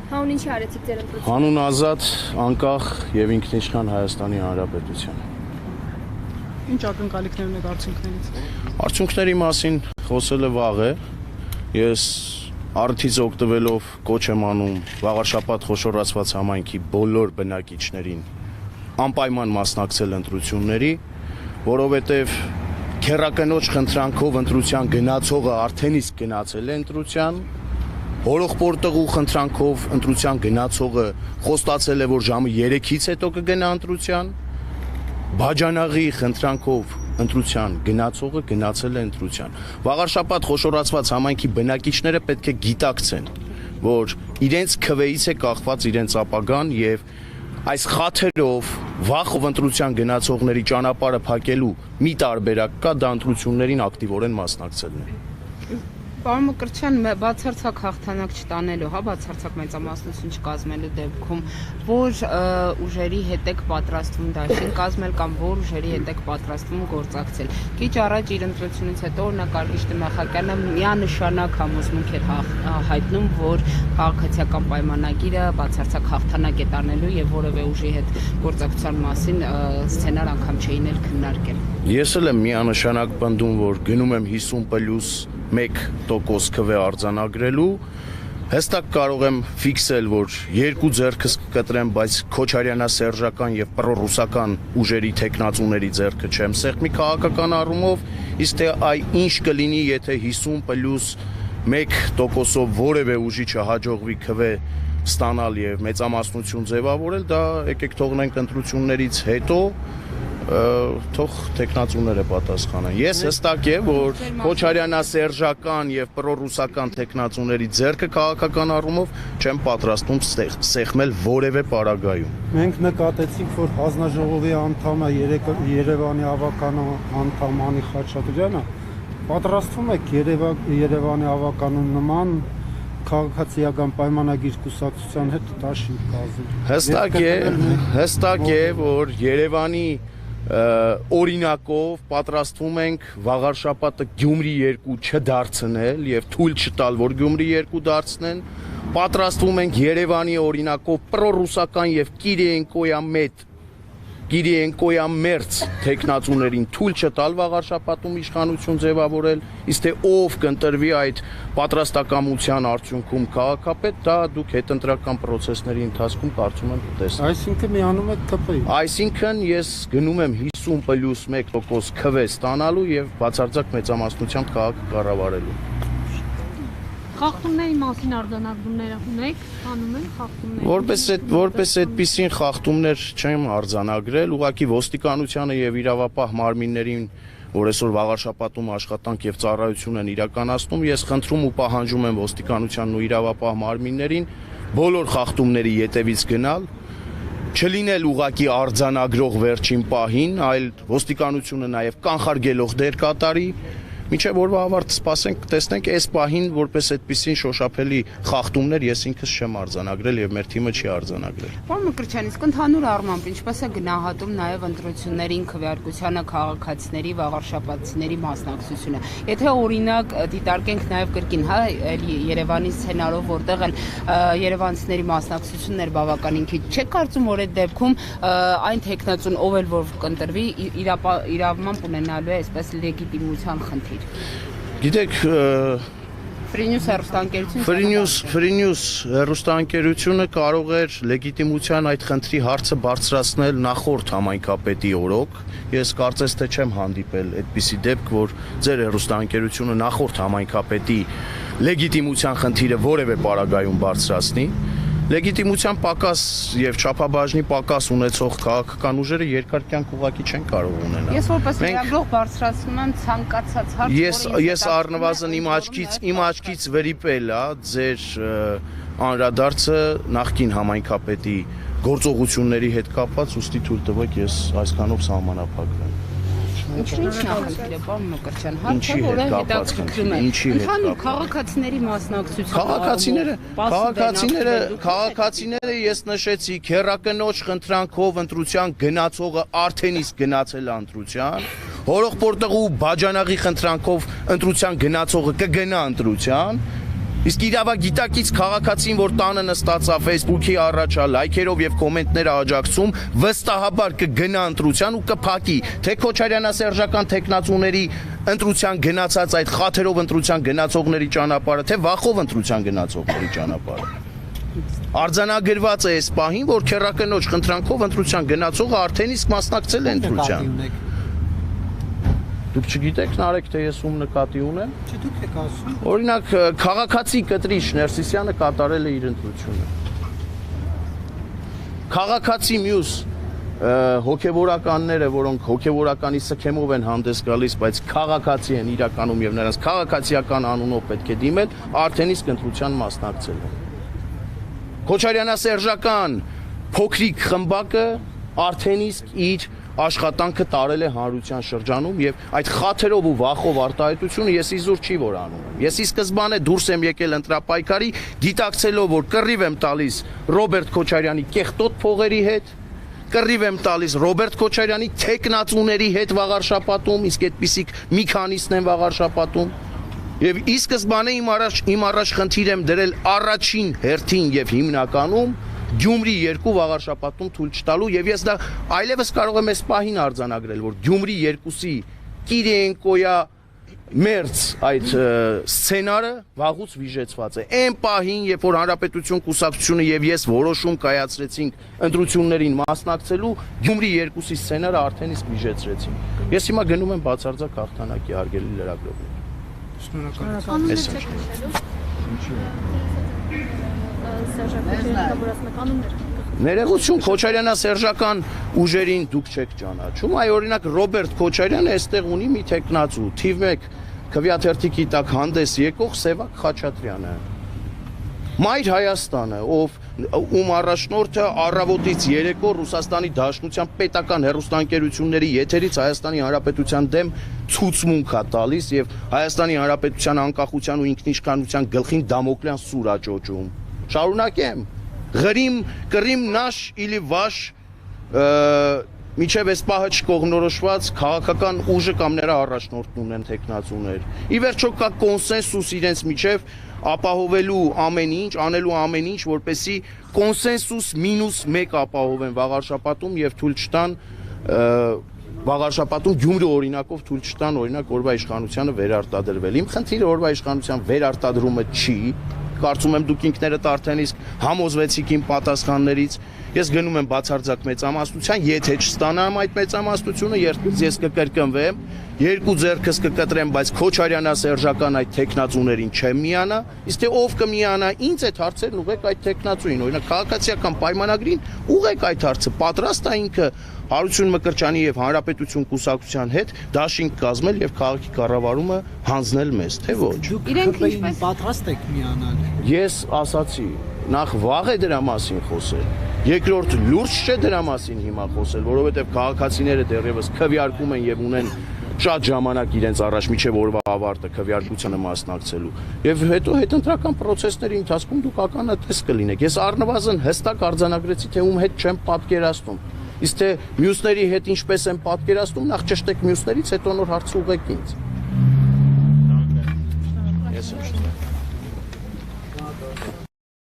Հանուն ինչի արեցիք ձեր ընտրությունը։ Հանուն ազատ, անկախ եւ ինքնիշխան Հայաստանի Հանրապետության։ Ինչ ակնկալիքներ ունեք արդյունքներից։ Արդյունքների մասին խոսելը վաղ է։ Ես արդից օգտվելով կոչ եմ անում վաղարշաբաթ խոշորացված համայնքի բոլոր բնակիչներին անպայման մասնակցել ընտրությունների, որովհետև քեռակնոջ խնդրանքով ընտրության գնացողը արդեն իսկ գնացել է ընտրության, հորողպորտղու խնդրանքով ընտրության գնացողը խոստացել է, որ ժամը 3-ից հետո կգնա ընտրության, բաջանաղի խնդրանքով ընտրության գնացողը գնացել է ընտրության։ Վաղարշաբաթ խոշորացված համայնքի բնակիչները պետք է գիտակցեն, որ իրենց քվեից է կախված իրենց ապագան եւ այս խաթերով վախով ընտրության գնացողների ճանապարհը փակելու մի տարբերակ կա, դա ընտրություններին ակտիվորեն մասնակցելն է։ Պարոն Մկրտչյան, բացարձակ հաղթանակ չտանելու, բացարձակ մեծամասնություն չկազմելու դեպքում, որ ուժերի հետ եք պատրաստվում դաշին կազմել կամ որ ուժերի հետ եք պատրաստվում գործակցել։ Քիչ առաջ իր ընտրությունից հետո օրինակ Արգիշ Տիմախակյանը միանշանակ համոզմունք էր հայտնում, որ քաղաքացիական պայմանագիրը բացարձակ հաղթանակ է տանելու եւ որևէ ուժի հետ գործակցության մասին սցենար անգամ չէին էլ քննարկել։ Ես էլ եմ միանշանակ պնդում, որ գնում եմ 50+1% քվե արձանագրելու, հստակ կարող եմ ֆիքսել, որ երկու ձեռքս կկտրեմ, բայց քոչարյանասերժական եւ պրոռուսական ուժերի տեխնացուների ձեռքը չեմ սեղմի քաղաքական առումով, իսկ թե այ ինչ կլինի, եթե 50+1%-ով որևէ ուժի չհաջողվի քվե ստանալ եւ մեծամասնություն ձևավորել, դա եկեք թողնենք ընտրություններից հետո թող տեխնացուները պատասխանեն։ Ես հստակ եմ, որ քոչարյանասերժական եւ պրոռուսական տեխնացուների ձեռքը քաղաքական առումով չեմ պատրաստում սեղմել որևէ պարագայում։ Մենք նկատեցինք, որ հանձնաժողովի անդամը Երևանի ավականու անդամ Անի Խաչատրյանը պատրաստվում եք Երևանի ավականու նման քաղաքացիական պայմանագիր կուսակցության հետ դաշին կազմել։ Հստակ է, որ Երևանի օրինակով պատրաստվում ենք վաղարշաբաթը Գյումրի 2 չդարձնել եւ թույլ չտալ, որ Գյումրի 2 դարձնեն, պատրաստվում ենք Երևանի օրինակով պրոռուսական եւ Կիրիենկոյամերձ տեխնացուներին թույլ չտալ վաղարշաբաթում իշխանություն ձևավորել, իսկ թե ով կընտրվի այդ պատրաստակամության արդյունքում քաղաքապետ, դա դուք հետընտրական process-ների ընթացքում կարծում եմ կտեսնեք։ Այսինքն միանում եք ԿՊ-ի։ Այսինքն ես գնում եմ 50+1% քվե ստանալու եւ բացարձակ մեծամասնությամբ քաղաքը կառավարելու։ Խախտումների մասին արձանագրումներ ունեք, անում են խախտումներ։ Որպես այդպիսին խախտումներ չեմ արձանագրել, ուղղակի ոստիկանությանը եւ իրավապահ մարմիններին, որ այսօր վաղարշաբաթում աշխատանք եւ ծառայություն են իրականացնում, ես խնդրում ու պահանջում եմ ոստիկանությանն ու իրավապահ մարմիններին բոլոր խախտումների ետևից գնալ, չլինել ուղղակի արձանագրող վերջին պահին, այլ ոստիկանությունը նաեւ կանխարգելող դեր կատարի։ Մինչև օրվա ավարտ սպասենք, տեսնենք այս պահին որպես այդպիսին շոշափելի խախտումներ ես ինքս չեմ արձանագրել եւ մեր թիմը չի արձանագրել։ Պարոն Մկրտչյան, իսկ ընդհանուր առմամբ ինչպես է գնահատում նաեւ ընտրություններին քվեարկությանը քաղաքացիների վաղարշաբաթցիների մասնակցությունը։ Եթե օրինակ դիտարկենք նաեւ կրկին, Երևանի սցենարով, որտեղ էլ երևանցիների մասնակցությունն էր բավականին քիչ, չեք կարծում, որ այդ դեպքում այն տեխնացուն ով էլ որ կընտրվի իրավամբ ունենալու է այսպես լեգիտիմության խնդիր։ Գիտեք, Free News հեռուստաընկերությունը կարող էր լեգիտիմության այդ խնդրի հարցը բարձրացնել նախորդ համայնքապետի օրոք։ Ես կարծես թե չեմ հանդիպել այդպիսի դեպք, որ ձեր հեռուստաընկերությունը նախորդ համայնքապետի լեգիտիմության խնդիրը որևէ պարագայում բարձրացնի։ Լեգիտիմության պակաս եւ չափաբաժնի պակաս ունեցող քաղաքական ուժերը երկար կյանք ուղղակի չեն կարող ունենալ։ Ես որպես լրագրող բարձրացնում եմ ցանկացած հարց, Ես առնվազն իմ աչքից վրիպել է ձեր անդրադարձը նախկին համայնքապետի գործողությունների հետ կապված, ուստի թույլ տվեք ես այսքանով սահմանափակվեմ։ Ինչն նախնդիրը, պարոն Մկրտչյան, հարցը, որը հետաքրքրում է։ Ընդհանուր քաղաքացիների մասնակցությունը։ Քաղաքացիները ես նշեցի, քեռակնոջ խնդրանքով ընտրության գնացողը արդեն իսկ գնացել է ընտրության, հորողպորտեղու բաջանաղի խնդրանքով ընտրության գնացողը կգնա ընտրության, իսկ իրավագիտակից քաղաքացին, որ տանը նստած է Facebook-ի առաջ, լայքերով եւ կոմենտներ աջակցում, վստահաբար կգնա ընտրության ու կփակի թե Քոչարյանասերժական տեխնացուների ընտրության գնացած այդ խաթերով ընտրության գնացողների ճանապարհը, թե վախով ընտրության գնացողների ճանապարհը։ Արձանագրված է այս պահին, որ քերակնոջ խնդրանքով ընտրության գնացողը արդեն իսկ մասնակցել է ընտրության։ Դուք չգիտեք, Նարեկ, թե ես ում նկատի ունեմ։ Չէ, դուք եք ասում։ Օրինակ, քաղաքացի կտրիչ Ներսիսյանը կատարել է իր ընտրությունը։ Քաղաքացի մյուս հոգևորականները, որոնք հոգևորականի սքեմով են հանդես գալիս, բայց քաղաքացի են իրականում եւ նրանց քաղաքացիական անունով պետք է դիմել, արդեն իսկ ընտրության մասնակցել են։ Քոչարյանասերժական փոքրիկ խմբակը արդեն իսկ իր աշխատանքը տարել է հանրության շրջանում եւ այդ խաթերով ու վախով արտահայտությունը ես իզուր չի որ անում եմ։ Ես ի սկզբանե դուրս եմ եկել ընտրապայքարի, գիտակցելով որ կռիվ եմ տալիս Ռոբերտ Քոչարյանի կեղտոտ փողերի հետ, կռիվ եմ տալիս Ռոբերտ Քոչարյանի տեխնացուների հետ վաղար շաբաթում, իսկ այդպիսիք մի քանիսն են վաղար շաբաթում։ Եվ ի սկզբանե իմ առաջ խնդիր եմ դրել առաջին հերթին եւ հիմնականում Գյումրի 2 վաղար շաբաթում թույլ չտալու եւ ես դա այլևս կարող եմ այս պահին արձանագրել, որ Գյումրի 2-ի Կիրենկոյա մերձ այդ սցենարը վաղուց վիժեցված է։ Այն պահին, երբ որ Հանրապետություն կուսակցությունը եւ ես որոշում կայացրեցինք ընտրություններին մասնակցելու, Գյումրի 2-ի սցենարը արդեն իսկ վիժեցրեցինք։ Ես հիմա գնում եմ բացարձակ հաղթանակի հարգելի լրագրողներ։ Ներողություն, Քոչարյանասերժական ուժերին դուք չեք ճանաչում, այ օրինակ Ռոբերտ Քոչարյանը այստեղ ունի մի տեխնացու, թիվ 1 քվեաթերթիկի տակ հանդես եկող Սևակ Խաչատրյանը։ Մայր Հայաստանը, ում առաջնորդը առավոտից երեկո Ռուսաստանի Դաշնության պետական հեռուստաընկերությունների եթերից Հայաստանի Հանրապետության դեմ ցուցմունք է տալիս եւ Հայաստանի Հանրապետության անկախության ու ինքնիշխանության գլխին դամոկլյան սուր աճոճում։ Շարունակեմ։ Կռիմ նաշ իլի վաշ միջև այս պահը չկողմնորոշված քաղաքական ուժը կամ նրա առաջնորդն ունեն տեխնացուներ։ Ի վերջո կա կոնսենսուս իրենց միջև ապահովելու ամեն ինչ, անելու ամեն ինչ, որպեսի կոնսենսուս -1 ապահովեն վաղարշապատում եւ թույլ չտան վաղարշապատում Գյումրի օրինակով թույլ չտան օրինակ օրվա իշխանությանը վերարտադրվել։ Իմ խնդիրը օրվա իշխանության վերարտադրումը չի, կարծում եմ դուք ինքներդ արդեն իսկ համոզվեցիք իմ պատասխաններից։ Ես գնում եմ բացարձակ մեծամասնության, եթե չստանամ այդ մեծամասնությունը, ես կկրկնվեմ, երկու ձեռքս կկտրեմ, բայց Քոչարյանասերժական այդ տեխնացուներին չեմ միանա, իսկ թե ով կմիանա, ինձ այդ հարցերն ուղեք այդ տեխնացուին, օրինակ քաղաքացիական պայմանագրին ուղեք այդ հարցը, պատրաստ է ինքը Հարություն Մկրտչյանի եւ Հանրապետություն կուսակցության հետ դաշինք կազմել եւ քաղաքի կառավարումը հանձնել մեզ, թե ոչ։ Իրենք ինչպես պատրաստ եք միանալ։ Ես ասացի, նախ վաղ է դրա մասին խոսել։ Երկրորդ լուրջ չէ դրա մասին հիմա խոսել, որովհետեւ քաղաքացիները դեռևս քվեարկում են եւ ունեն շատ ժամանակ իրենց առաջ միջև օրվա ավարտը քվեարկությանը մասնակցելու։ Եվ հետո հետընտրական process-ների ընթացքում դուք ականատես կլինեք։ Ես առնվազն հստակ արձանագրեցի, թե ում հետ չեմ պատկերացնում։ Իսկ թե մյուսների հետ ինչպես եմ պատկերացնում, նախ ճշտեք մյուսներից, հետո նոր հարց ուղղեք ինձ։